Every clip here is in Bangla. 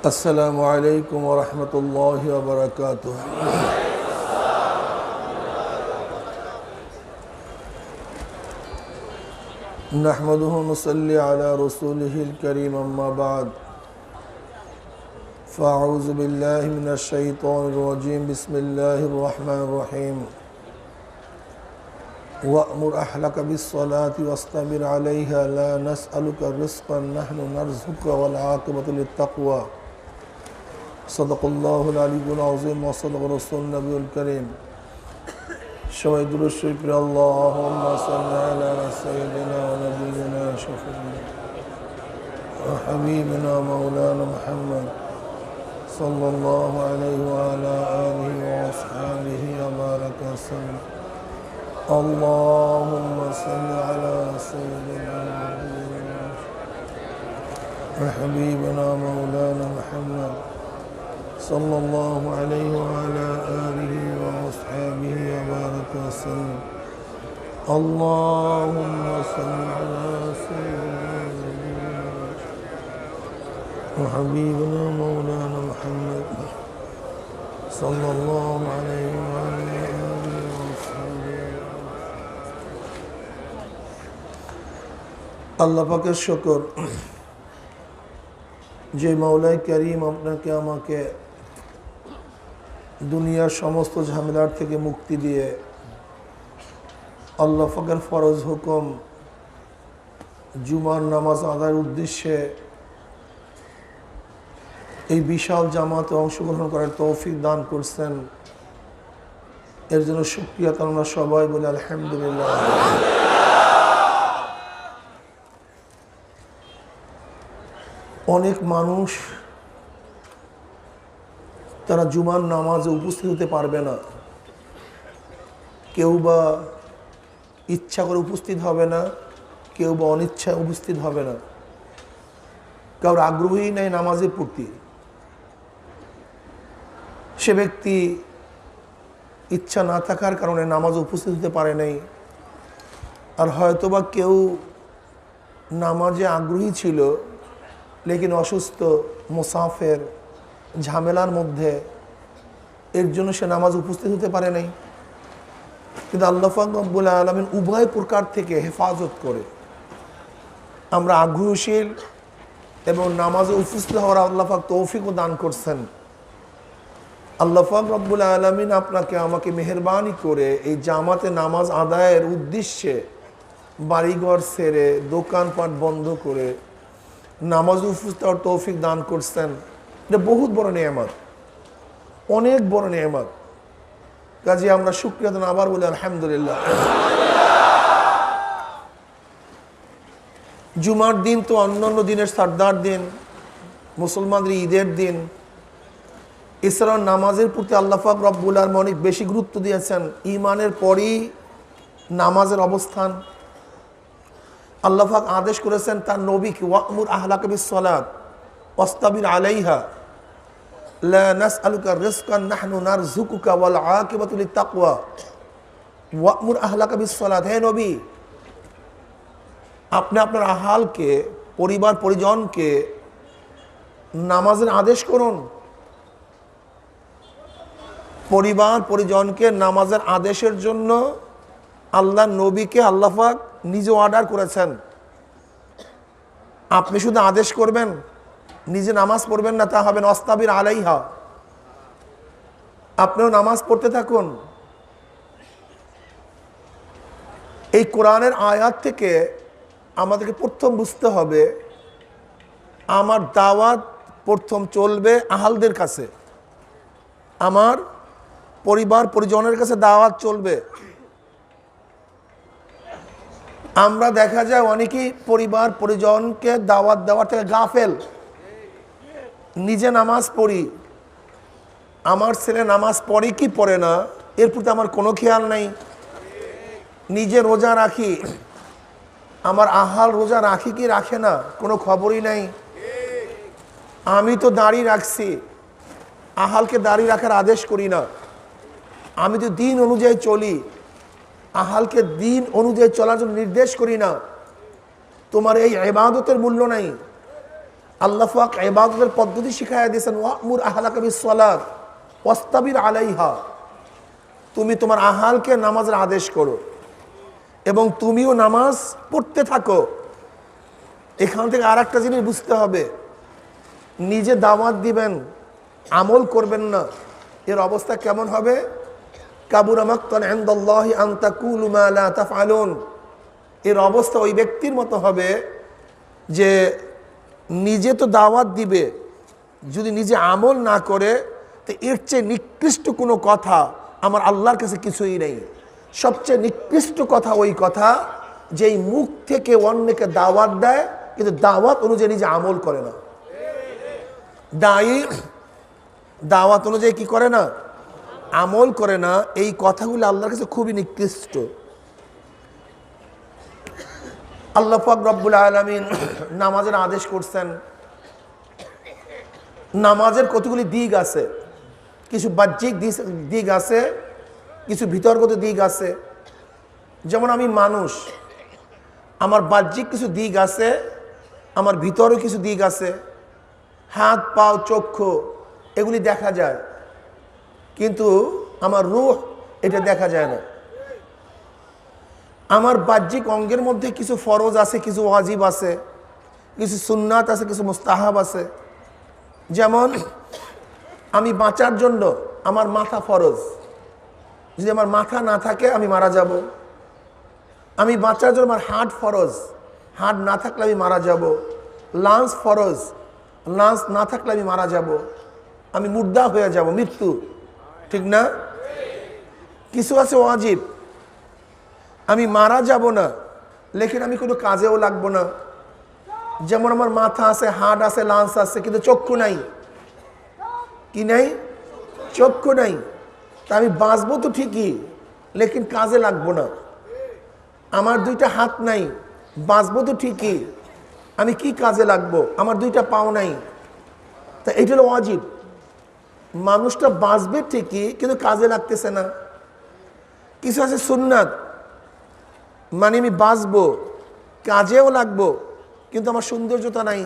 السلام عليكم ورحمة الله وبركاته نحمده ونصلي على رسوله الكريم أما بعد فأعوذ بالله من الشيطان الرجيم بسم الله الرحمن الرحيم وأمر أهلك بالصلاة واصطبر عليها لا نسألك رزقا نحن نرزقك والعاقبة للتقوى صدق الله العلي العظيم وصدق رسول النبي الكريم সবাই দুরূদ শরীফ পড়ে আল্লাহুম্মা সাল্লি আলা সাইয়্যিদিনা ওয়া নাবিয়িনা শাফিঈনা ওয়া হাবিবিনা মাওলানা মুহাম্মদ সাল্লাল্লাহু আলাইহি ওয়া আলা আলিহি ওয়া আসহাবিহি ওয়া বারাকা ওয়াসাল্লাম আল্লাহুম্মা সাল্লি আলা সাইয়্যিদিনা ওয়া হাবিবিনা মাওলানা মুহাম্মদ صلى الله عليه وعلى آله وأصحابه وبارك وسلم اللهم صل على سيدنا وحبيبنا مولانا محمد صلى الله عليه وعلى آله وأصحابه আল্লাহ পাকের শুকর যে মাওলাই করিম আপনাকে আমাকে দুনিয়ার সমস্ত ঝামেলার থেকে মুক্তি দিয়ে আল্লাহ পাকের ফরজ হুকুম জুমার নামাজ আদায়ের উদ্দেশ্যে এই বিশাল জামাতে অংশগ্রহণ করার তৌফিক দান করছেন। এর জন্য শুকরিয়া আমরা সবাই বলি আলহামদুলিল্লাহ। অনেক মানুষ তারা জুমার নামাজে উপস্থিত হতে পারবে না, কেউ বা ইচ্ছা করে উপস্থিত হবে না, কেউ বা অনিচ্ছায় উপস্থিত হবে না, কারোর আগ্রহী নেই নামাজের প্রতি। সে ব্যক্তি ইচ্ছা না থাকার কারণে নামাজে উপস্থিত হতে পারে নাই। আর হয়তোবা কেউ নামাজে আগ্রহী ছিল লেকিন অসুস্থ, মুসাফের, ঝামেলার মধ্যে, এর জন্য সে নামাজ উপস্থিত হতে পারে নাই। কিন্তু আল্লাহ পাক রব্বুল আলামিন উভয় প্রকার থেকে হেফাজত করে আমরা আগ্রহশীল এবং নামাজে উপস্থিত হওয়ার আল্লাহ পাক তৌফিকও দান করছেন। আল্লাহ পাক রব্বুল আলামিন আপনাকে আমাকে মেহেরবানি করে এই জামাতে নামাজ আদায়ের উদ্দেশ্যে বাড়িঘর ছেড়ে দোকানপাট বন্ধ করে নামাজে উপস্থিত হওয়ার তৌফিক দান করছেন। এটা বহুত বড় নিয়ামত, অনেক বড় নিয়ামত। কাজে আমরা শুকরিয়া দান আবার বলি আলহামদুলিল্লাহ। জুমার দিন তো অন্যান্য দিনের সরদার দিন, মুসলমানদের ঈদের দিন। এছাড়াও নামাজের প্রতি আল্লাহ পাক রব্বুল আলামিন অনেক বেশি গুরুত্ব দিয়েছেন। ঈমানের পরই নামাজের অবস্থান। আল্লাহ পাক আদেশ করেছেন তার নবীকে ওয়া'মুর আহলাকা বিস-সালাত ওয়াসতাবির আলাইহা লা নাসআলুকা রিজকান নাহনু নারযুকুকা ওয়াল আকিবাতু লিত-তাকওয়া ওয়া'মুর আহলাকা বিস-সালাত। হে নবী, আপনি আপনার আহালকে, পরিবার পরিজনকে নামাজের আদেশ করুন। পরিবার পরিজনকে নামাজের আদেশের জন্য আল্লাহ নবীকে আল্লাহ পাক নিজে অর্ডার করেছেন। আপনি শুধু আদেশ করবেন, নিজে নামাজ পড়বেন না, তা হবে না। ওয়াসতাবির আলাইহা, আপনিও নামাজ পড়তে থাকুন। এই কোরআনের আয়াত থেকে আমাদেরকে প্রথম বুঝতে হবে, আমার দাওয়াত প্রথম চলবে আহালদের কাছে, আমার পরিবার পরিজনের কাছে দাওয়াত চলবে। আমরা দেখা যায় অনেকেই পরিবার পরিজনকে দাওয়াত দেওয়ার থেকে গাফেল। নিজে নামাজ পড়ি, আমার ছেলে নামাজ পড়ে কি পড়ে না এর প্রতি আমার কোনো খেয়াল নাই। নিজে রোজা রাখি, আমার আহাল রোজা রাখি কি রাখে না কোনো খবরই নাই। আমি তো দাড়ি রাখছি, আহালকে দাড়ি রাখার আদেশ করি না। আমি তো দিন অনুযায়ী চলি, আহালকে দিন অনুযায়ী চলার জন্য নির্দেশ করি না। তোমার এই ইবাদতের মূল্য নাই। আল্লাহ পাক ইবাদতের পদ্ধতি শিখাইয়া দিয়েছেন, ওয়ামুর আহলাকা বিসসালাত ওয়াস্তাবির আলাইহা, তুমি তোমার আহালকে নামাজের আদেশ করো এবং তুমিও নামাজ পড়তে থাকো। এখান থেকে আর একটা জিনিস বুঝতে হবে, নিজে দাওয়াত দিবেন, আমল করবেন না, এর অবস্থা কেমন হবে? কাবুরা মাকতান ইনদাল্লাহি আন তাকুলু মা লা তাফআলুন, এর অবস্থা ওই ব্যক্তির মতো হবে যে নিজে তো দাওয়াত দিবে, যদি নিজে আমল না করে, তো এর চেয়ে নিকৃষ্ট কোনো কথা আমার আল্লাহর কাছে কিছুই নেই। সবচেয়ে নিকৃষ্ট কথা ওই কথা যেই মুখ থেকে অন্যকে দাওয়াত দেয় কিন্তু দাওয়াত অনুযায়ী নিজে আমল করে না। দায়ী দাওয়াত অনুযায়ী কি করে না? আমল করে না। এই কথাগুলো আল্লাহর কাছে খুবই নিকৃষ্ট। আল্লাহ পাক রব্বুল আলামিন নামাজের আদেশ করছেন। নামাজের কতগুলি দিক আছে, কিছু বাহ্যিক দিক আছে, কিছু ভিতরগত দিক আছে। যেমন আমি মানুষ, আমার বাহ্যিক কিছু দিক আছে, আমার ভিতরেও কিছু দিক আছে। হাত পাও চক্ষু এগুলি দেখা যায়, কিন্তু আমার রূহ এটা দেখা যায় না। আমার বাহ্যিক অঙ্গের মধ্যে কিছু ফরজ আছে, কিছু ওয়াজিব আছে, কিছু সুন্নাত আছে, কিছু মুস্তাহাব আছে। যেমন আমি বাঁচার জন্য আমার মাথা ফরজ, যদি আমার মাথা না থাকে আমি মারা যাব। আমি বাঁচার জন্য আমার হার্ট ফরজ, হার্ট না থাকলে আমি মারা যাব। লাঞ্চ ফরজ, লাঞ্চ না থাকলে আমি মারা যাব, আমি মুর্দা হয়ে যাব, মৃত্যু, ঠিক না? কিছু আছে ওয়াজিব, আমি মারা যাব না, লেকিন আমি কোনো কাজেও লাগবো না। যেমন আমার মাথা আছে, হার্ট আছে, লাঞ্চ আছে, কিন্তু চক্ষু নাই। কি নাই? চক্ষু নাই। তা আমি বাঁচবো তো ঠিকই, লেকিন কাজে লাগবো না। আমার দুইটা হাত নাই, বাঁচবো তো ঠিকই, আমি কি কাজে লাগবো? আমার দুইটা পাও নাই। তা এইটা হলো ওয়াজিব। মানুষটা বাঁচবে ঠিকই কিন্তু কাজে লাগতেছে না। কিছু আছে সুন্নাত, মানে আমি বাঁচবো, কাজেও লাগবো, কিন্তু আমার সৌন্দর্যতা নাই।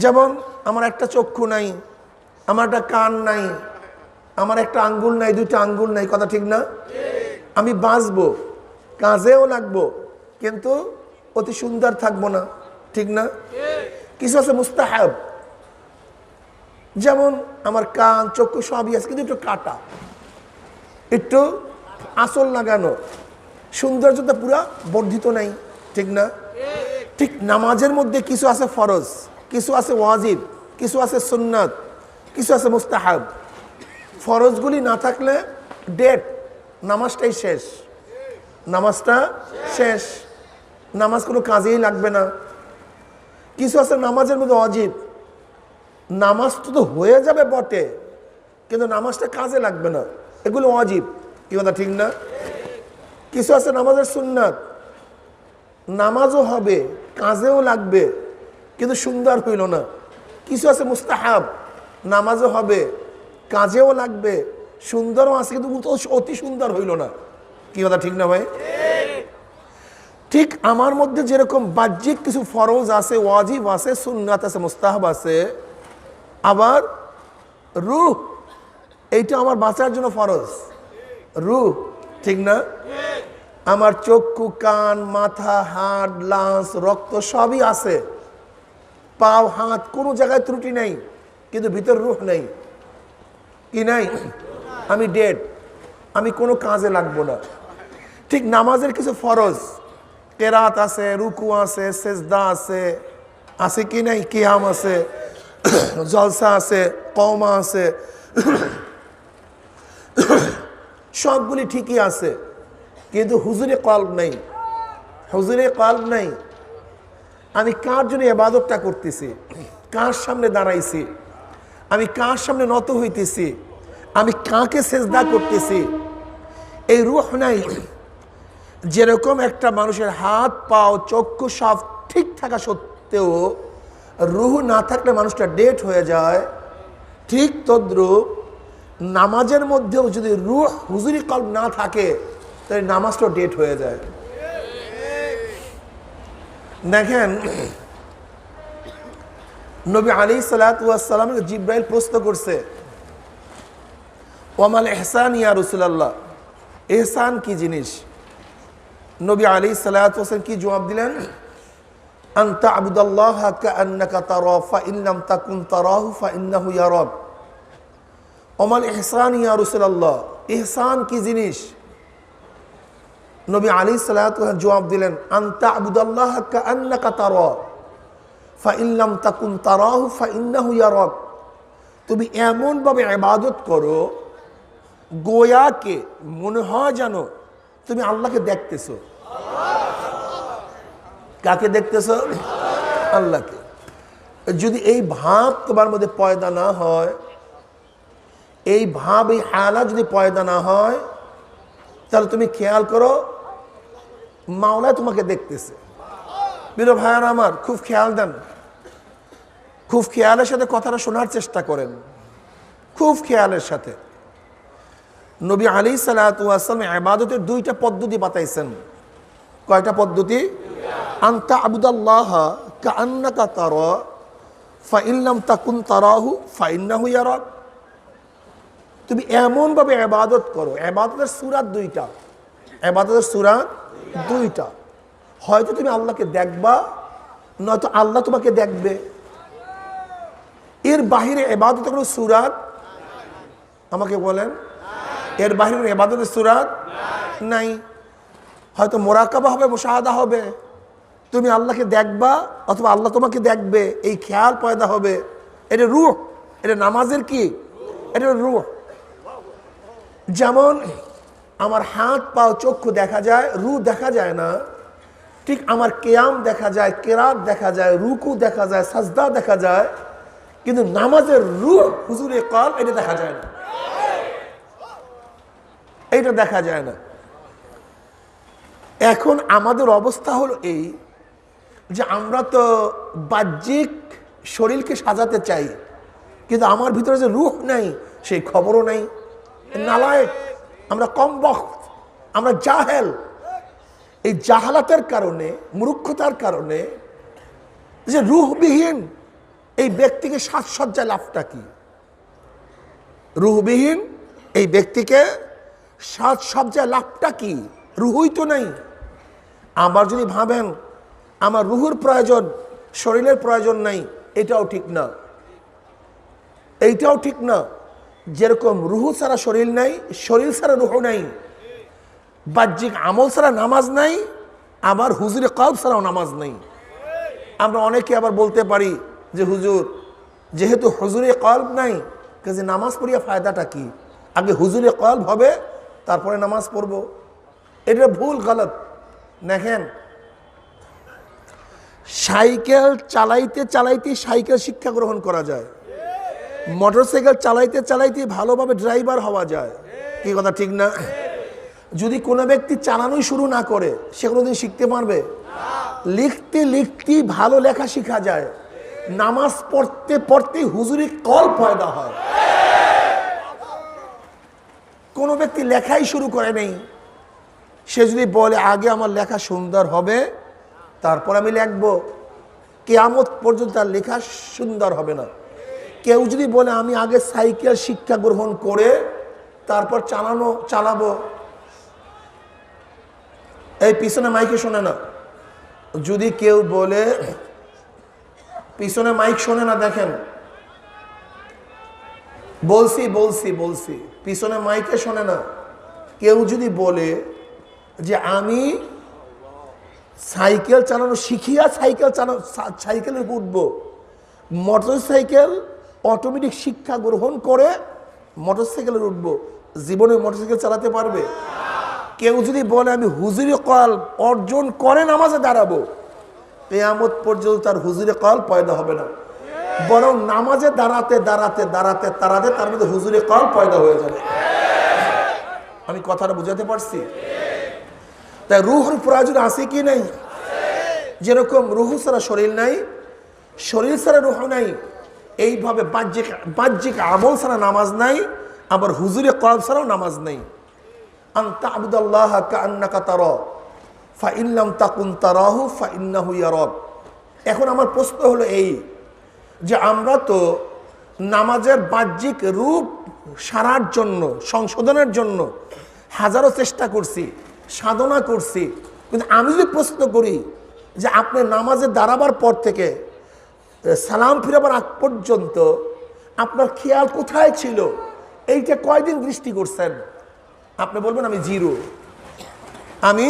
যেমন আমার একটা চক্ষু নাই, আমার একটা কান নাই, আমার একটা আঙ্গুল নাই, দুইটা আঙ্গুল নাই, কথা ঠিক না? আমি বাঁচবো, কাজেও লাগবো, কিন্তু অতি সুন্দর থাকবো না, ঠিক না? কিছু আছে মুস্তাহাব, যেমন আমার কান চক্ষু সবই আছে, কিন্তু একটু কাটা, একটু আঁচল লাগানো, সৌন্দর্যতা পুরা বর্ধিত নাই, ঠিক না? ঠিক নামাজের মধ্যে কিছু আছে ফরজ, কিছু আছে ওয়াজিব, কিছু আছে সুন্নাত, কিছু আছে মুস্তাহাব। ফরজগুলি না থাকলে ডেট, নামাজটাই শেষ, নামাজটা শেষ, নামাজ কোনো কাজেই লাগবে না। কিছু আছে নামাজের মধ্যে ওয়াজিব, নামাজ তো হয়ে যাবে বটে, কিন্তু নামাজটা কাজে লাগবে না, এগুলো ওয়াজিব, কি কথা ঠিক না? কিছু আছে নামাজের সুন্নাত, নামাজও হবে, কাজেও লাগবে, কিন্তু সুন্দর হইল না। কিছু আছে মুস্তাহাব, নামাজও হবে, কাজেও লাগবে, সুন্দরও আছে, কিন্তু অতি সুন্দর হইল না, কি কথা ঠিক না ভাই? ঠিক আমার মধ্যে যেরকম বাহ্যিক কিছু ফরজ আছে, ওয়াজিব আছে, সুন্নাত আছে, মুস্তাহাব আছে, আবার রূহ, এইটা আমার বাঁচার জন্য ফরজ, রূহ, ঠিক না? আমার চক্ষু, কান, মাথা, হাড়, লাঞ্চ, রক্ত সবই আছে, পাও, হাত, কোনো জায়গায় ত্রুটি নেই, কিন্তু ভিতর রূহ নেই। কি নাই? আমি ডেড, আমি কোনো কাজে লাগবো না। ঠিক নামাজের কিছু ফরজ, কেরাত আছে, রুকু আছে, সেজদা আছে, আছে কি নাই? কিয়াম আছে, জলসা আছে, কওমা আছে, সবগুলি ঠিকই আছে, কিন্তু হুজুরে কলব নেই, হুজুরে কলব নেই। আমি কার জন্য ইবাদতটা করতেছি, কার সামনে দাঁড়াইছি, আমি কার সামনে নত হইতেছি, আমি কাকে সেজদা করতেছি, এই রূহ নাই। যেরকম একটা মানুষের হাত পাও চক্ষু সব ঠিক থাকা সত্ত্বেও রূহ না থাকলে মানুষটা ডেড হয়ে যায়, ঠিক তদ্রূপ নামাজের মধ্যেও যদি রূহ হুজুরি কলব না থাকে তাহলে নামাজটাও ডেড হয়ে যায়। দেখেন নবী আলাইহিস সালাতু ওয়াস সালামকে জিব্রাইল প্রশ্ন করছে, ওয়ামাল ইহসান ইয়া রাসূলুল্লাহ, ইহসান কি জিনিস? নবী আলাইহিস সালাতু ওয়াস সালাম কি জবাব দিলেন? আনতা আবুদাল্লাহা কাআন্নাকা তারা ফা ইন লাম তাকুন তারাহু ফা ইন্নাহু ইয়ারাক। ওমাল ইহসান ইয়া রাসূলুল্লাহ, ইহসান কি জিনিস? নবী আলাইহিস সালাতু ওয়াস সালাম জবাব দিলেন, আনতা আবুদাল্লাহা কাআন্নাকা তারা ফা ইন লাম তাকুন তারাহু ফা ইন্নাহু ইয়ারাক। তুমি এমনভাবে ইবাদত করো গোয়াকে মনে হয় জানো তুমি আল্লাহকে দেখতেছো। কাকে দেখতেছো? আল্লাহকে। যদি এই ভাব তোমার মধ্যে পয়দা না হয়, এই ভাব এই হালাত যদি পয়দা না হয়, তাহলে তুমি খেয়াল করো মাওলা তোমাকে দেখতেছে। প্রিয় ভাইয়ারা আমার, খুব খেয়াল দেন, খুব খেয়ালের সাথে কথাটা শোনার চেষ্টা করেন, খুব খেয়ালের সাথে। নবী আলাইহিস সালাতু ওয়াস সালাম ইবাদতের দুইটা পদ্ধতি বাতাইছেন। কয়টা পদ্ধতি? আনতা আবুদাল্লাহা কাআন্নাকা তারা ফা ইন লাম তাকুন তারাহু ফা ইন্নাহু ইয়ারাক। তুমি এমনভাবে ইবাদত করো, ইবাদতের সূরা দুইটা, ইবাদতের সূরা দুইটা। হয়তো তুমি আল্লাহকে দেখবা, নয়তো আল্লাহ তোমাকে দেখবে। এর বাহিরে ইবাদতের কোনো সূরাত আমাকে বলেন, এর বাহিরে ইবাদতের সূরাত নাই। হয়তো মোরাকাবা হবে, মুশাহাদা হবে, তুমি আল্লাহকে দেখবা অথবা আল্লাহ তোমাকে দেখবে, এই খেয়াল পয়দা হবে। এটা রূহ, এটা নামাজের কি? এটা রূহ। যেমন আমার হাত পা চক্ষু দেখা যায়, রূহ দেখা যায় না, ঠিক আমার কিয়াম দেখা যায়, কিরাত দেখা যায়, রুকু দেখা যায়, সাজদা দেখা যায়, কিন্তু নামাজের রূহ হুজুরে কলব এটা দেখা যায় না, এইটা দেখা যায় না। এখন আমাদের অবস্থা হলো এই যে আমরা তো বাহ্যিক শরীরকে সাজাতে চাই, কিন্তু আমার ভিতরে যে রূহ নাই সেই খবরও নাই। নালায়েক আমরা, কমবখ্ত আমরা, জাহেল। এই জাহালাতের কারণে, মূর্খতার কারণে যে রূহবিহীন এই ব্যক্তিকে সাজসজ্জা লাভটা কি? রূহবিহীন এই ব্যক্তিকে সাজসজ্জা লাভটা কি? রূহই তো নাই। আবার যদি ভাবেন আমার রূহের প্রয়োজন, শরীরের প্রয়োজন নাই, এটাও ঠিক না, এইটাও ঠিক না। যেরকম রূহ ছাড়া শরীর নাই, শরীর ছাড়া রূহ নাই, বাহ্যিক আমল ছাড়া নামাজ নাই, আবার হুজুরে কলব ছাড়াও নামাজ নাই। আমরা অনেকে আবার বলতে পারি যে হুজুর, যেহেতু হুজুরে কলব নাই, কাজে নামাজ পড়িয়া ফায়দাটা কি? আগে হুজুরে কলব হবে, তারপরে নামাজ পড়বো। এটা ভুল, গলত। দেখেন, সাইকেল চালাইতে চালাইতে সাইকেল শিক্ষা গ্রহণ করা যায়, মোটরসাইকেল চালাইতে চালাইতে ভালোভাবে ড্রাইভার হওয়া যায়। কি কথা ঠিক না? যদি কোনো ব্যক্তি চালানোই শুরু না করে, সে কোনোদিন শিখতে পারবে? লিখতে লিখতে ভালো লেখা শেখা যায়, নামাজ পড়তে পড়তে হুজুরি কল পয়দা হয়। কোনো ব্যক্তি লেখাই শুরু করে নেই, সে যদি বলে আগে আমার লেখা সুন্দর হবে তারপর আমি লিখবো, কিয়ামত পর্যন্ত তার লেখা সুন্দর হবে না। কেউ যদি বলে আমি আগে সাইকেল শিক্ষা গ্রহণ করে তারপর চালাবো, এই পিছনে মাইকে শোনে না, যদি কেউ বলে পিছনে মাইক শোনে না, দেখেন বলছি পিছনে মাইকে শোনে না। কেউ যদি বলে যে আমি সাইকেল চালানো শিখিয়া সাইকেলে উঠবো, মোটরসাইকেল অটোমেটিক শিক্ষা গ্রহণ করে মোটরসাইকেলে উঠবো, জীবনে মোটরসাইকেল চালাতে পারবে? কেউ যদি বলে আমি হুজুরে কলব অর্জন করে নামাজে দাঁড়াবো, কিয়ামত পর্যন্ত তার হুজুরে কলব পয়দা হবে না, বরং নামাজে দাঁড়াতে দাঁড়াতে দাঁড়াতে দাঁড়াতে তার মধ্যে হুজুরে কলব পয়দা হয়ে যাবে। আমি কথাটা বুঝাতে পারছি? তাই রূহের প্রয়োজন আছে কি নাই? যেরকম রূহ ছাড়া শরীর নাই, শরীর ছাড়া রূহ নাই, এইভাবে বাহ্যিক আমল ছাড়া নামাজ নাই, আবার হুজুরে কলব ছাড়াও নামাজ নাই। আনতা আবুদাল্লাহা কাআন্নাকা তারা ফা ইন লাম তাকুন তারাহু ফা ইন্নাহু ইয়ারাক। এখন আমার প্রশ্ন হলো এই যে আমরা তো নামাজের বাহ্যিক রূপ সারার জন্য, সংশোধনের জন্য হাজারো চেষ্টা করছি, সাধনা করছি, কিন্তু আমি যদি প্রশ্ন করি যে আপনি নামাজে দাঁড়াবার পর থেকে সালাম ফিরাবার আগ পর্যন্ত আপনার খেয়াল কোথায় ছিল, এইটা কয়দিন দৃষ্টি করছেন, আপনি বলবেন আমি জিরো, আমি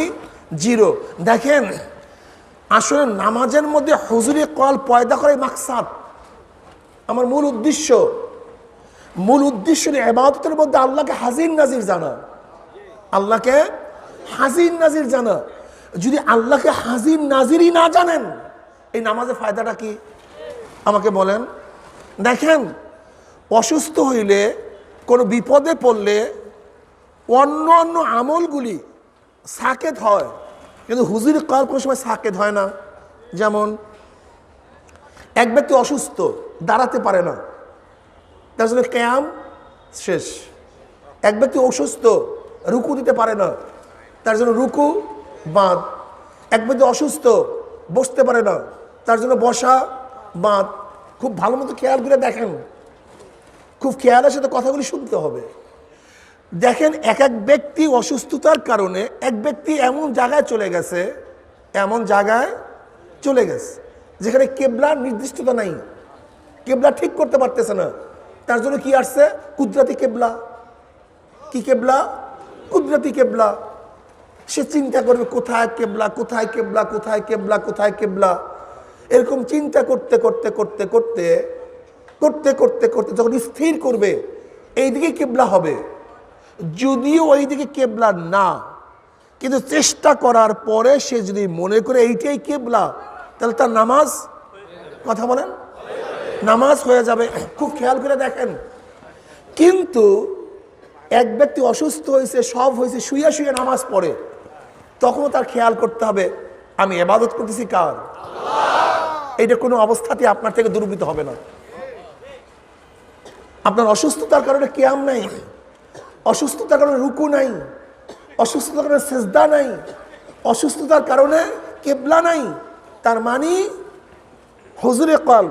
জিরো। দেখেন, আসলে নামাজের মধ্যে হুজুরে কল পয়দা করে মাকসাদ, আমার মূল উদ্দেশ্য ইবাদতের মধ্যে আল্লাহকে হাজির নাজির জানা, আল্লাহকে হাজির নাজির জানা। যদি আল্লাহকে হাজির নাজিরই না জানেন, এই নামাজের ফায়দাটা কি আমাকে বলেন। দেখেন, অসুস্থ হইলে, কোনো বিপদে পড়লে অন্য অন্য আমলগুলি সাকেত হয়, কিন্তু হুজুর কল কোনো সময় সাকেত হয় না। যেমন এক ব্যক্তি অসুস্থ, দাঁড়াতে পারে না, তার জন্য কিয়াম শেষ। এক ব্যক্তি অসুস্থ, রুকু দিতে পারে না, তার জন্য রুকু বাদ। এক ব্যক্তি অসুস্থ, বসতে পারে না, তার জন্য বসা বাদ। খুব ভালো মতো খেয়াল করে দেখেন, খুব খেয়ালের সাথে কথাগুলি শুনতে হবে। দেখেন, এক এক ব্যক্তি অসুস্থতার কারণে এক ব্যক্তি এমন জায়গায় চলে গেছে যেখানে কেবলার নির্দিষ্টতা নাই, কেবলা ঠিক করতে পারতেছে না। তার জন্য কি আসছে? কুদরতি কেবলা। কি কেবলা? কুদরতি কেবলা। সে চিন্তা করবে কোথায় কেবলা, কোথায় কেবলা, কোথায় কেবলা, কোথায় কেবলা। এরকম চিন্তা করতে করতে করতে করতে করতে করতে করতে যখন স্থির করবে এইদিকে কেবলা হবে, যদিও ওইদিকে কেবলা না, কিন্তু চেষ্টা করার পরে সে যদি মনে করে এইটাই কেবলা, তাহলে তার নামাজ, কথা বলেন, নামাজ হয়ে যাবে। খুব খেয়াল করে দেখেন। কিন্তু এক ব্যক্তি অসুস্থ হয়েছে, সব হয়েছে, শুয়ে শুয়ে নামাজ পড়ে, তখনও তার খেয়াল করতে হবে আমি ইবাদত করতেছি কার? এইটা কোনো অবস্থাতে আপনার থেকে দুর্বৃত্ত হবে না। আপনার অসুস্থতার কারণে কিয়াম নাই, অসুস্থতার কারণে রুকু নাই, অসুস্থতার কারণে সেজদা নাই, অসুস্থতার কারণে কেবলা নাই, তার মানে হুজুরে কল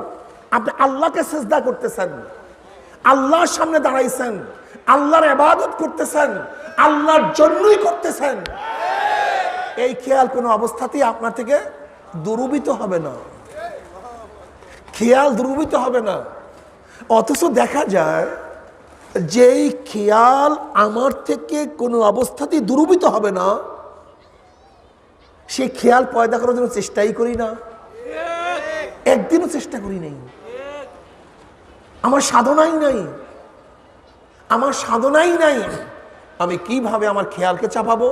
আপনি আল্লাহকে সেজদা করতেছেন, আল্লাহর সামনে দাঁড়াইছেন, আল্লাহর ইবাদত করতেছেন, আল্লাহর জন্যই করতেছেন। এই খেয়াল কোনো অবস্থাতেই আপনার থেকে দুর্বৃত্ত হবে না, খেয়াল দুর্বৃত্ত হবে না। অথচ দেখা যায় যেই খেয়াল আমার থেকে কোনো অবস্থাতেই দুর্বৃত্ত হবে না, সেই খেয়াল পয়দা করার জন্য চেষ্টাই করি না, একদিনও চেষ্টা করি নাই। আমার সাধনাই নাই, আমার সাধনাই নাই। আমি কিভাবে আমার খেয়ালকে চাপাবো?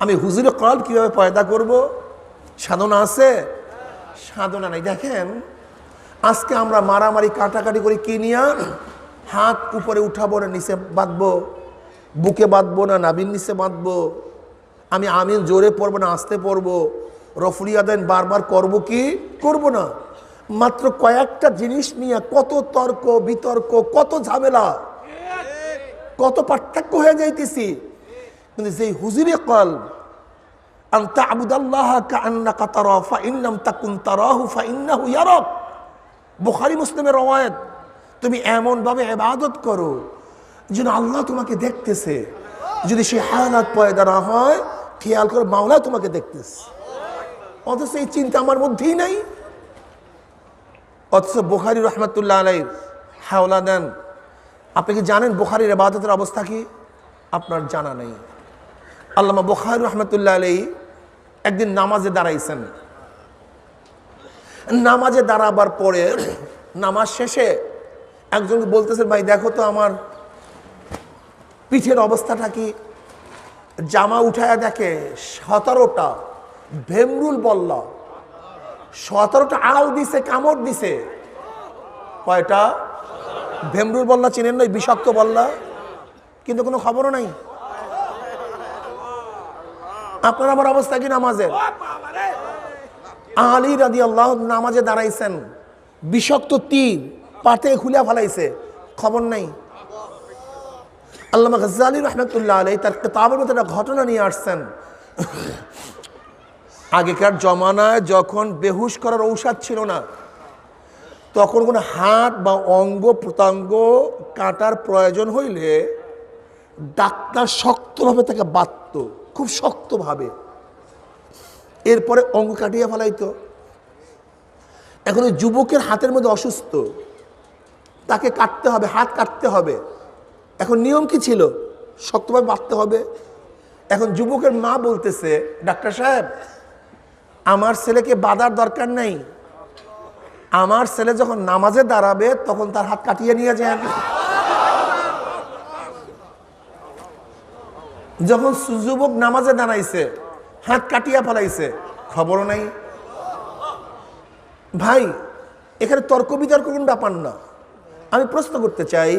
আমি হুজুরে কল কিভাবে পয়দা করব? সাধনা আছে? সাধনা নাই। দেখেন, আজকে আমরা মারামারি কাটাকাটি করে কি নিয়ে, হাত উপরে উঠাবো না নিচে বাঁধবো, বুকে বাঁধবো না নাভির নিচে বাঁধবো, আমি আমিন জোরে পড়বো না আস্তে পড়বো, রফরি আদান বারবার করব কি করব না, মাত্র কয়েকটা জিনিস নিয়ে কত তর্ক বিতর্ক, কত ঝামেলা, কত পার্থক্য হয়ে যাইতেছি। কিন্তু যেই হুজুরে কল আনতা আবুদাল্লাহ কাআন্নাকা তারা ফাইন লাম তাকুন তারাহু ফাইন্নাহু ইয়ারাক, বুখারী মুসলিমের রওয়ায়াত, তুমি এমন ভাবে ইবাদত করো যেন আল্লাহ তোমাকে দেখতেছে। যদি সেই হালাত পয়দা না হয়, খেয়াল করে মাওলা তোমাকে দেখতেছে, অথচ এই চিন্তা আমার মধ্যেই নাই। অথচ বুখারী রহমাতুল্লাহ আলাইহি হাওলা দেন, আপনি কি জানেন বুখারীর ইবাদতের অবস্থা কি? আপনার জানা নেই। আল্লামা বুখারী রহমাতুল্লাহ আলাইহি একদিন নামাজে দাঁড়াইছেন, নামাজে দাঁড়াবার পরে নামাজ শেষে একজনকে বলতেছেন, ভাই দেখো তো আমার পিঠের অবস্থাটা কি। জামা উঠায়া দেখে 17টা ভেমরুল বল্লা, 17টা আল দিছে, কামড় দিছে। কয়টা? ভেমরুল বল্লা চিনেন না? বিষাক্ত বল্লা, কিন্তু কোনো খবরও নাই। আপনার আমার অবস্থা কি নামাজের? আলী রাদিয়াল্লাহু নামাজে দাঁড়াইছেন, বিষাক্ত তীর পাতে খুলে ফেলাইছে, খবর নাই। আল্লামা গাজ্জালী রাহমাতুল্লাহ আলাইহি তার কিতাবের মধ্যে একটা ঘটনা নিয়ে আসছেন। আগেকার জমানায় যখন বেহুশ করার ঔষধ ছিল না, তখন কোনো হাত বা অঙ্গ প্রত্যঙ্গ কাটার প্রয়োজন হইলে ডাক্তার শক্তভাবে তাকে বাঁধত, খুব শক্তভাবে, এরপরে অঙ্গ কাটিয়ে ফেলাইতো। এখন ওই যুবকের হাতের মধ্যে অসুস্থ, তাকে কাটতে হবে, হাত কাটতে হবে। এখন নিয়ম কি ছিল? শক্তভাবে বাঁধতে হবে। এখন যুবকের মা বলতেছে, ডাক্তার সাহেব, আমার ছেলেকে বাঁধার দরকার নেই, আমার ছেলে যখন নামাজে দাঁড়াবে তখন তার হাত কাটিয়ে নিয়ে যান। যখন যুবক নামাজে দাঁড়াইছে, হাত কাটিয়া ফেলাইছে, খবরও নাই। ভাই, এখানে তর্ক বিতর্ক কোন ব্যাপার না। আমি প্রশ্ন করতে চাই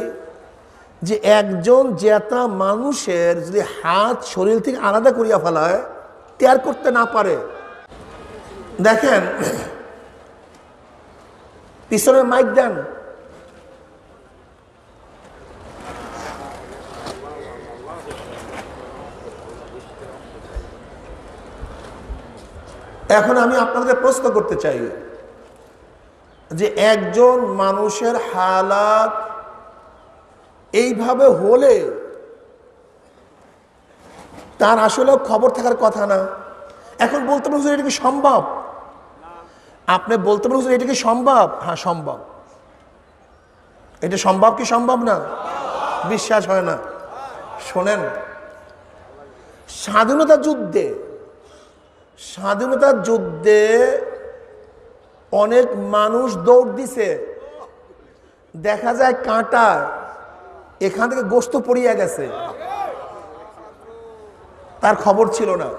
যে একজন জেতা মানুষের যদি হাত শরীর থেকে আলাদা করিয়া ফেলায়, ত্যাগ করতে না পারে, দেখেন পিছনের মাইক দেন। এখন আমি আপনাদের প্রশ্ন করতে চাই যে একজন মানুষের হালাত এইভাবে হলে তার আসলে খবর থাকার কথা না। এখন বলতে পারেন এটা কি সম্ভব? আপনি বলতে পারেন এটা কি সম্ভব? হ্যাঁ সম্ভব। এটা সম্ভব কি সম্ভব না? বিশ্বাস হয় না? শোনেন, স্বাধীনতার যুদ্ধে অনেক মানুষ দৌড় দিছে, দেখা যায় কাঁটা এখান থেকে গোশত পড়িয়া গেছে, তার খবর ছিল না।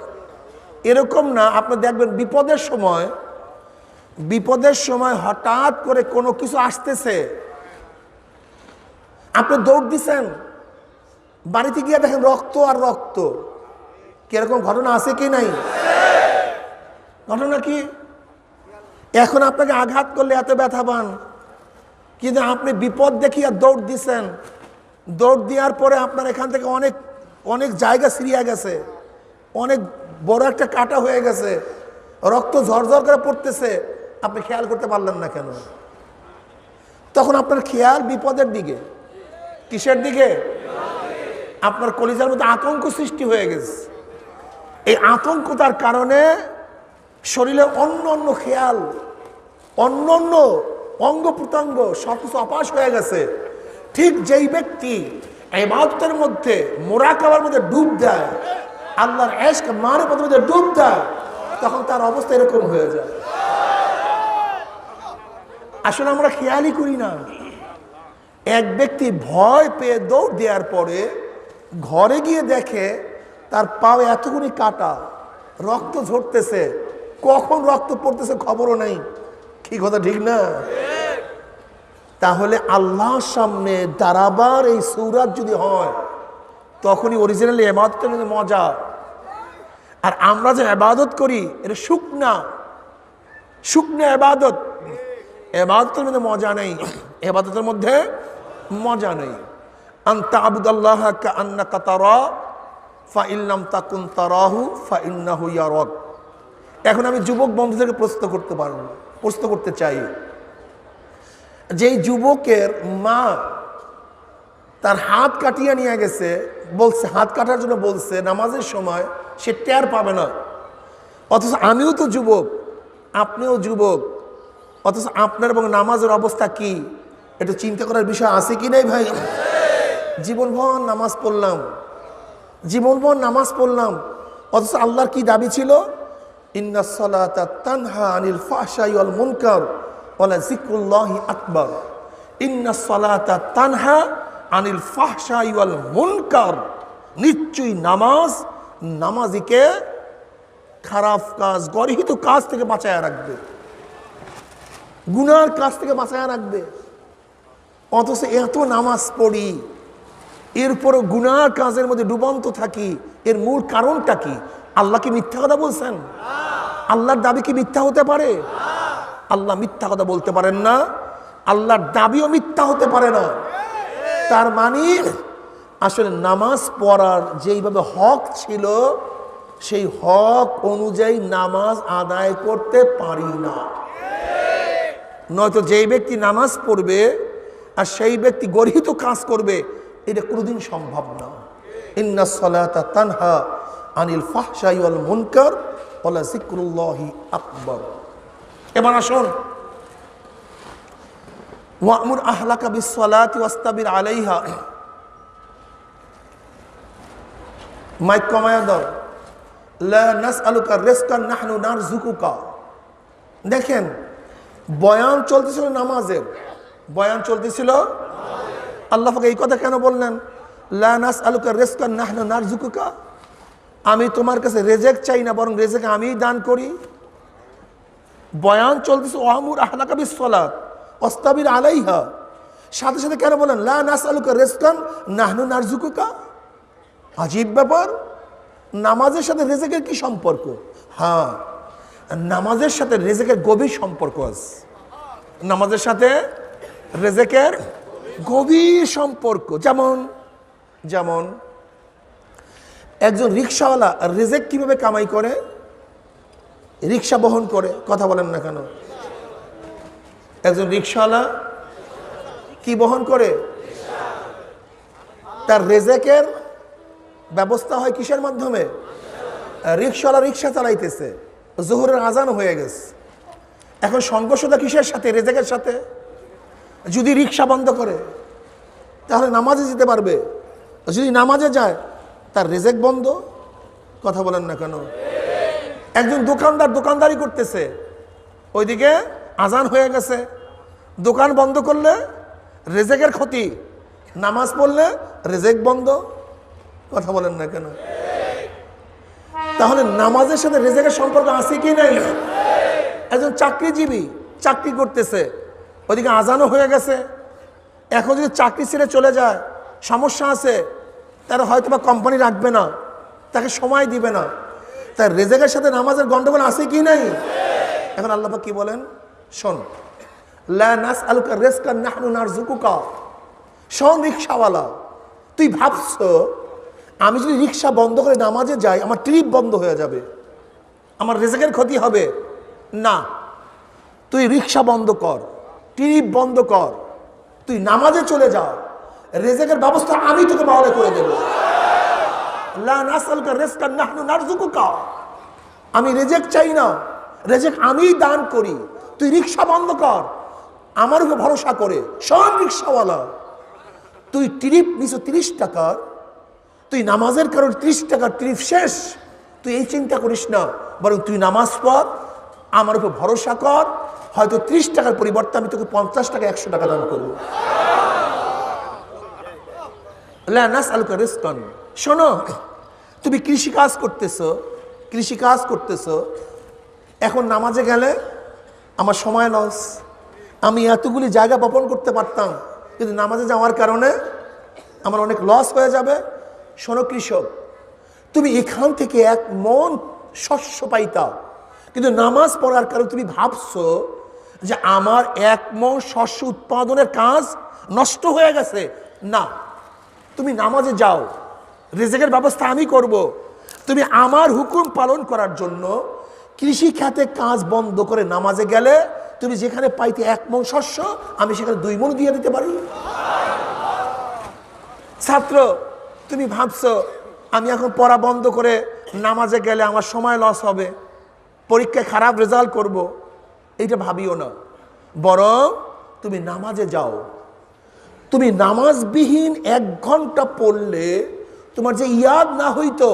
এরকম না, আপনি দেখবেন বিপদের সময় হঠাৎ করে কোনো কিছু আসতেছে, আপনি দৌড় দিচ্ছেন, বাড়িতে গিয়ে দেখেন রক্ত আর রক্ত। কিরকম ঘটনা আছে কি নাই? ঘটনা কি? এখন আপনাকে আঘাত করলে এত ব্যথা পান, কিন্তু আপনি বিপদ দেখিয়া দৌড় দিচ্ছেন, দৌড় দেওয়ার পরে আপনার এখান থেকে অনেক অনেক জায়গা ছিঁড়িয়া গেছে, অনেক বড় একটা কাটা হয়ে গেছে, রক্ত ঝরঝর করে পড়তেছে, আপনি খেয়াল করতে পারলেন না কেন? তখন আপনার খেয়াল বিপদের দিকে। কিসের দিকে? আপনার কলিজার মধ্যে আতঙ্ক সৃষ্টি হয়ে গেছে। এই আতঙ্কতার কারণে শরীরে অন্য অন্য খেয়াল, অন্য অন্য অঙ্গ প্রত্যঙ্গ সবকিছু অপাস হয়ে গেছে। ঠিক যেই ব্যক্তি ইবাদতের মধ্যে, মুরাকাবার মধ্যে ডুব দেয়, আল্লাহর ইশক মারিফতের মধ্যে ডুব দেয়, তখন তার অবস্থা এরকম হয়ে যায়। আসলে আমরা খেয়ালই করি না। এক ব্যক্তি ভয় পেয়ে দৌড় দেওয়ার পরে ঘরে গিয়ে দেখে তার পায়ে এতগুলি কাটা, রক্ত ঝরতেছে, কখন রক্ত পড়তেছে খবরও নাই। কি কথা ঠিক না? তাহলে আল্লাহর সামনে দাঁড়াবার এই সূরাত যদি হয়, তখনই অরিজিনালি ইবাদতের মধ্যে মজা। আর আমরা যে ইবাদত করি এটা শুকনা ইবাদত, ইবাদতের মধ্যে মজা নেই, ইবাদতের মধ্যে মজা নেই। আনতা আবুদাল্লাহ কাআন্নাকা তারা ফা ইন লাম তাকুন তারাহু ফা ইন্নাহু ইয়ারাক। এখন আমি যুবক বন্ধুদেরকে প্রশ্ন করতে চাই, যেই যুবকের মা তার হাত কাটিয়ে নিয়ে গেছে, বলছে হাত কাটার জন্য বলছে নামাজের সময়, সে টের পাবে না, অথচ আমিও তো যুবক, আপনিও যুবক, অথচ আপনার এবং নামাজের অবস্থা কি একটু চিন্তা করার বিষয় আছে কি নাই ভাই? জীবনভর নামাজ পড়লাম, অথচ আল্লাহর কি দাবি ছিল? ইন্নাস সালাতা তানহা আনিল ফাহশাই ওয়াল মুনকার ওয়ালা যিকরুল্লাহি আকবার। ইন্নাস সালাতা তানহা আনিল ফাহশাই ওয়াল মুনকার। নিশ্চয়ই নামাজিকে খারাপ কাজ, গর্হিত কাজ থেকে বাঁচায় রাখবে, গুনার কাজ থেকে বাঁচায় রাখবে। অথচ এত নামাজ পড়ি, এরপরও গুনার কাজের মধ্যে ডুবন্ত থাকি, এর মূল কারণটা কি? আল্লাহ কি মিথ্যা কথা বলছেন? আল্লাহর দাবি কি মিথ্যা হতে পারে? আল্লাহ মিথ্যা কথা বলতে পারেন না, আল্লাহর দাবিও মিথ্যা হতে পারে না। তার মানে আসলে নামাজ পড়ার যেইভাবে হক ছিল, সেই হক অনুযায়ী নামাজ আদায় করতে পারি না। নয়তো যেই ব্যক্তি নামাজ পড়বে আর সেই ব্যক্তি গর্হিত কাজ করবে, এটা কোনোদিন সম্ভব না। ইন্নাস সালাতা তানহা আনিল ফাহশাই ওয়াল মুনকার ওয়ালা যিকরুল্লাহি আকবার। এবার আসুন, ওয়া'মুর আহলাকা বিস-সালাতি ওয়াসতাবির আলাইহা। মাইক কমায়া দাও। লা নাসআলুকা রিজকান নাহনু নারযুকুকা। দেখেন, বয়ান চলতেছিল নামাজের, বয়ান চলতেছিল। আল্লাহ পাক এই কথা কেন বললেন? লা নাসআলুকা রিজকান নাহনু নারযুকুকা, আমি তোমার কাছে রেজেক চাই না, বরং রেজেক আমিই দান করি। বয়ান চলতেছে ওয়া'মুর আহলাকা বিস-সালাত ওয়াসতাবির আলাইহা, সাথে সাথে কেন বলেন লা নাসআলুকা রিজকান নাহনু নারযুকুকা? আজীব ব্যাপার। নামাজের সাথে রেজেকের কি সম্পর্ক? হ্যাঁ, নামাজের সাথে রেজেকের গভীর সম্পর্ক আছে। নামাজের সাথে রেজেকের গভীর সম্পর্ক। যেমন যেমন একজন রিক্সাওয়ালা রেজেক কিভাবে কামাই করে? রিক্সা বহন করে। কথা বলেন না কেন? একজন রিক্সাওয়ালা কি বহন করে? তার রেজেকের ব্যবস্থা হয় কিসের মাধ্যমে? রিক্সাওয়ালা রিক্সা চালাইতেছে, জোহরের আজান হয়ে গেছে, এখন সংঘর্ষটা কিসের সাথে? রেজেকের সাথে। যদি রিক্সা বন্ধ করে তাহলে নামাজে যেতে পারবে, যদি নামাজে যায় তার রেজেক বন্ধ। কথা বলেন না কেন? একজন দোকানদার দোকানদারি করতেছে, ওইদিকে আজান হয়ে গেছে, দোকান বন্ধ করলে রেজেকের ক্ষতি, নামাজ পড়লে রেজেক বন্ধ। কথা বলেন না কেন? তাহলে নামাজের সাথে রেজেকের সম্পর্ক আছে কি নাই? একজন চাকরিজীবী চাকরি করতেছে, ওইদিকে আজানও হয়ে গেছে, এখন যদি চাকরি ছেড়ে চলে যায় সমস্যা আছে, তারা হয়তো বা কোম্পানি রাখবে না, তাকে সময় দিবে না। তার রেজেকের সাথে নামাজের গন্ডগোল আছে কি নাই? এখন আল্লাহ পাক কি বলেন? শোন, লা নাসআলুকা রিজকান নাহনু নারযুকুকা। শোন রিক্সাওয়ালা, তুই ভাবছো আমি যদি রিক্সা বন্ধ করে নামাজে যাই আমার ট্রিপ বন্ধ হয়ে যাবে, আমার রেজেকের ক্ষতি হবে? না, তুই রিক্সা বন্ধ কর, ট্রিপ বন্ধ কর, তুই নামাজে চলে যা, রেজেকের ব্যবস্থা আমি তোকে বাওয়ালে করে দেব। লা নাসআলুকা রিজকান নাহনু নারযুকুকা, আমি রেজেক চাই না, রেজেক আমিই দান করি, তুই রিক্সা বন্ধ কর, আমার উপর ভরসা করে। শোন রিক্সাওয়ালা, তুই ট্রিপ নিছো 30 টাকার, তুই নামাজের কারণে 30 টাকার ট্রিপ শেষ, তুই এই চিন্তা করিস না, বরং তুই নামাজ পড়, আমার উপর ভরসা কর, হয়তো 30 টাকার পরিবর্তে আমি তোকে 50 টাকা 100 টাকা দান করবো। লা নাসআলুকা রিজকান। শোনো, তুমি কৃষিকাজ করতেছো, কৃষিকাজ করতেছো, এখন নামাজে গেলে আমার সময় লস, আমি এতগুলি জায়গা বপন করতে পারতাম, কিন্তু নামাজে যাওয়ার কারণে আমার অনেক লস হয়ে যাবে। শোনো কৃষক, তুমি এখান থেকে 1 মণ শস্য পাইতা, কিন্তু নামাজ পড়ার কারণে তুমি ভাবছো যে আমার 1 মণ শস্য উৎপাদনের কাজ নষ্ট হয়ে গেছে। না, তুমি নামাজে যাও, রিজেকের ব্যবস্থা আমি করব। তুমি আমার হুকুম পালন করার জন্য কৃষি খাতে কাজ বন্ধ করে নামাজে গেলে তুমি যেখানে পাইতে 1 মণ শস্য, আমি সেখানে 2 মণ দিয়ে দিতে পারি। ছাত্র, তুমি ভাবছো আমি এখন পড়া বন্ধ করে নামাজে গেলে আমার সময় লস হবে, পরীক্ষায় খারাপ রেজাল্ট করব, এইটা ভাবিও না, বরং তুমি নামাজে যাও। তুমি নামাজবিহীন 1 ঘন্টা পড়লে তোমার যে ইয়াদ না হইতো,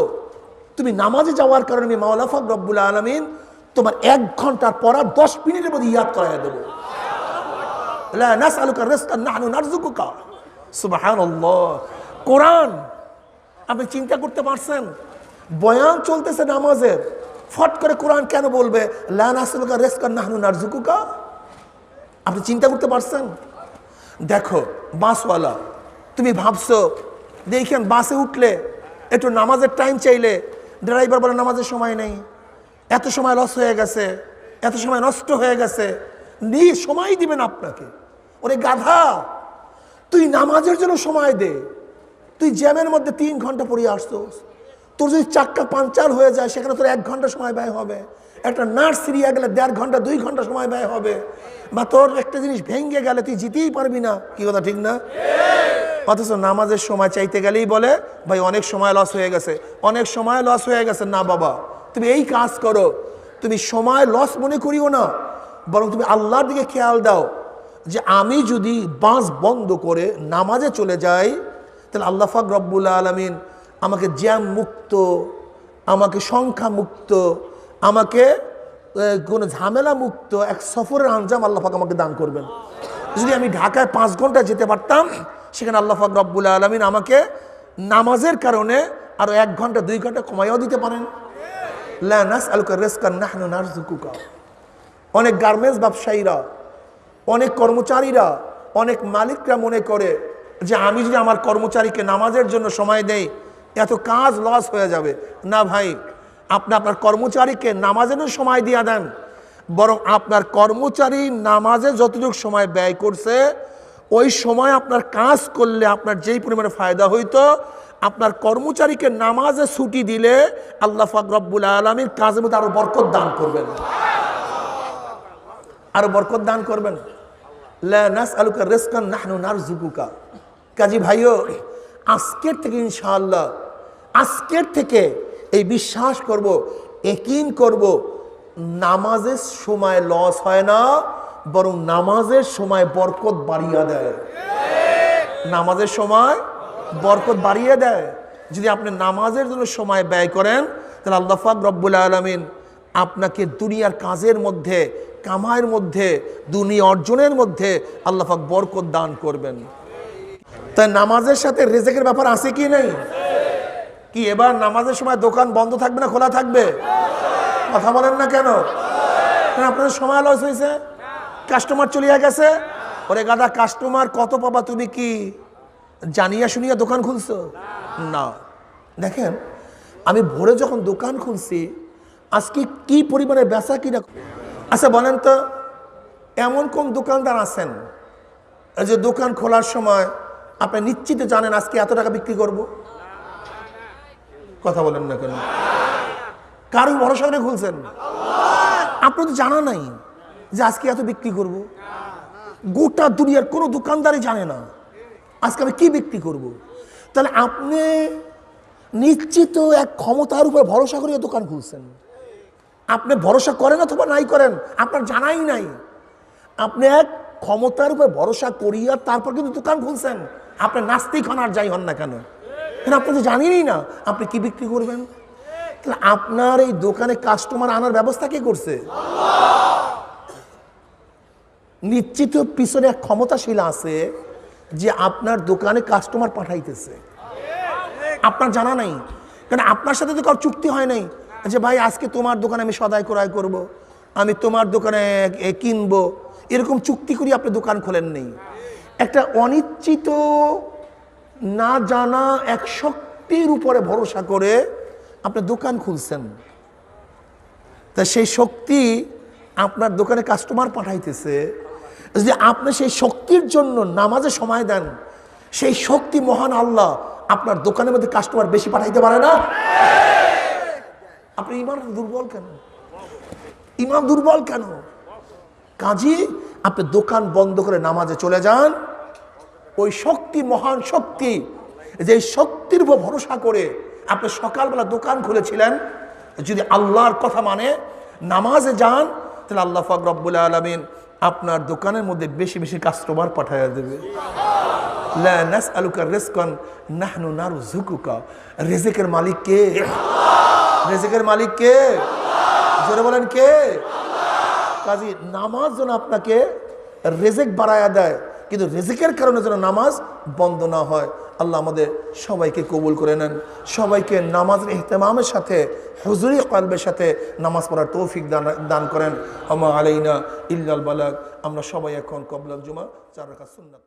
তুমি নামাজে যাওয়ার কারণে আমি মাওলা পাক রব্বুল আলামিন তোমার 1 ঘন্টার পড়া 10 মিনিটের মধ্যে ইয়াদ করাইয়া দেবো। লা নাসআলুকা রিজকান নাহনু নারযুকুকা। সুবহানাল্লাহ। কোরআন, আপনি চিন্তা করতে পারছেন? বয়ান চলতেছে নামাজের, ফট করে কোরআন কেন বলবে লা নাসআলুকা রিজকান নাহনু নারযুকুকা? আপনি চিন্তা করতে পারছেন? দেখো বাসওয়ালা, তুমি ভাবছো দেখেন বাসে উঠলে একটু নামাজের টাইম চাইলে ড্রাইভার বলে নামাজের সময় নেই, এত সময় লস হয়ে গেছে, এত সময় নষ্ট হয়ে গেছে, সময় দিবেন আপনাকে। ওরে গাধা, তুই নামাজের জন্য সময় দে, তুই জ্যামের মধ্যে 3 ঘন্টা পড়িয়ে আসছোস, তোর যদি চাক্কা পাঞ্চার হয়ে যায় সেখানে তোর 1 ঘন্টা সময় ব্যয় হবে, একটা নার্স সিরিয়া গেলে 1.5 ঘন্টা 2 ঘন্টা সময় ব্যয় হবে, বা তোর একটা জিনিস ভেঙে গেলে তুই জিতেই পারবি না। কি কথা ঠিক না? অথচ নামাজের সময় চাইতে গেলেই বলে ভাই অনেক সময় লস হয়ে গেছে, অনেক সময় লস হয়ে গেছে। না বাবা, তুমি এই কাজ করো, তুমি সময় লস মনে করিও না, বরং তুমি আল্লাহর দিকে খেয়াল দাও যে আমি যদি বাস বন্ধ করে নামাজে চলে যাই, তাহলে আল্লাহ পাক রব্বুল আলামিন আমাকে জ্যাম মুক্ত, আমাকে সংখ্যা মুক্ত, আমাকে কোনো ঝামেলা মুক্ত এক সফরের আঞ্জাম আল্লাহ পাক আমাকে দান করবেন। যদি আমি ঢাকায় 5 ঘন্টা যেতে পারতাম, সেখানে আল্লাহ পাক রব্বুল আলামিন আমাকে নামাজের কারণে আরো 1 ঘন্টা 2 ঘন্টা কমাইও দিতে পারেন। লা নাসআলুকা রিজকান নাহনু নারযুকুকা। অনেক গার্মেন্টস ব্যবসায়ীরা, অনেক কর্মচারীরা, অনেক মালিকরা মনে করে যে আমি যদি আমার কর্মচারীকে নামাজের জন্য সময় দেই এত কাজ লস হয়ে যাবে। না ভাই, আপনি আপনার কর্মচারীকে নামাজের সময় দিয়ে দেন, বরং আপনার কর্মচারী নামাজে যতটুকু সময় ব্যয় করছে ওই সময় আপনার কাজ করলে আপনার যেই পরিমাণে ফায়দা হইতো, আপনার কর্মচারীকে নামাজে ছুটি দিলে আল্লাহ পাক রব্বুল আলামিন কাজের মধ্যে আরো বরকত দান করবেন, আরো বরকত দান করবেন। লা নাসআলুকা রিজকান নাহনু নারযুকুকা। কাজী ভাইও, আজকের থেকে ইনশাআল্লাহ, আজকের থেকে এই বিশ্বাস করব, ইয়াকিন করব, নামাজের সময় লস হয় না, বরং নামাজের সময় বরকত বাড়িয়ে দেয়। নামাজের সময় বরকত বাড়িয়ে দেয়। যদি আপনি নামাজের জন্য সময় ব্যয় করেন, তাহলে আল্লাহ পাক রব্বুল আলামিন আপনাকে দুনিয়ার কাজের মধ্যে, কামাইয়ের মধ্যে, দুনিয়া অর্জনের মধ্যে আল্লাহ পাক বরকত দান করবেন। তাই নামাজের সাথে রিজিকের ব্যাপার আছে কি নেই? কি এবার নামাজের সময় দোকান বন্ধ থাকবে না খোলা থাকবে? কথা বলেন না কেন? আপনাদের সময় লস হয়েছে, কাস্টমার চলিয়া গেছে। ওরে গাদা, কাস্টমার কত পাবা তুমি কি জানিয়া শুনিয়া দোকান খুলছো? না। দেখেন, আমি ভোরে যখন দোকান খুলছি, আজকে কি পরিমাণে বেচা কিনা। আচ্ছা বলেন তো, এমন কোন দোকানদার আছেন যে দোকান খোলার সময় আপনি নিশ্চিত জানেন আজকে এত টাকা বিক্রি করব? কথা বলেন না কেন? কারো ভরসা করে খুলছেন? আপনার তো জানা নাই যে আজকে এত বিক্রি করব। গোটা দুনিয়ার কোনো দোকানদারই জানে না আজকে আমি কি বিক্রি করব। তাহলে আপনি নিশ্চিত এক ক্ষমতার উপর ভরসা করে দোকান খুলছেন। আপনি ভরসা করেন অথবা নাই করেন, আপনার জানাই নাই। আপনি এক ক্ষমতার উপর ভরসা করিয়া তারপর কিন্তু দোকান খুলছেন। আপনি নাস্তিক হন আর যাই হন না কেন, আপনি তো জানেনই না আপনি কি বিক্রি করবেন। তাহলে আপনার এই দোকানে কাস্টমার আনার ব্যবস্থা কে করছে? নিশ্চিত পিছনে এক ক্ষমতাশীল আছে যে আপনার দোকানে কাস্টমার পাঠাইতেছে, আপনার জানা নাই। কারণ আপনার সাথে তো কারো চুক্তি হয় নাই যে ভাই আজকে তোমার দোকানে আমি সদাই ক্রয় করব, আমি তোমার দোকানে কিনবো, এরকম চুক্তি করি আপনি দোকান খোলেন নেই। একটা অনিশ্চিত না জানা এক শক্তির উপরে ভরসা করে আপনি দোকান খুলছেন। তা সেই শক্তি আপনার দোকানে কাস্টমার পাঠাইতেছে। যদি আপনি সেই শক্তির জন্য নামাজে সময় দেন, সেই শক্তি মহান আল্লাহ আপনার দোকানের মধ্যে কাস্টমার বেশি পাঠাইতে পারে না? আপনি ইমান দুর্বল কেন? ইমান দুর্বল কেন? কাজী আপনি দোকান বন্ধ করে নামাজে চলে যান। ওই শক্তি মহান শক্তি, যে শক্তির উপর ভরসা করে আপনি সকালবেলা দোকান খুলেছিলেন, যদি আল্লাহর কথা মানে নামাজে যান, তাহলে আল্লাহ পাক রব্বুল আলামিন আপনার দোকানের মধ্যে বেশি বেশি কাস্টমার পাঠাইয়া দেবে। লা নাসআলুকা রিজকান নাহনু নারযুকুকা। রিজিকের মালিক কে? রিজিকের মালিক কে? জোরে বলেন কে? কাজী নামাজ যেন আপনাকে রিজিক বাড়ায়া দেয়, কিন্তু রিজিকের কারণে যেন নামাজ বন্ধ না হয়। আল্লাহ আমাদের সবাইকে কবুল করে নেন, সবাইকে নামাজের ইহতিমামের সাথে, হুজুরি কলবের সাথে নামাজ পড়ার তৌফিক দান করেন। আমা আলাইনা ইল্লাল বালাগ। আমরা সবাই এখন ক্বাবলাল জুমা 4 রাকাত সুন্নাত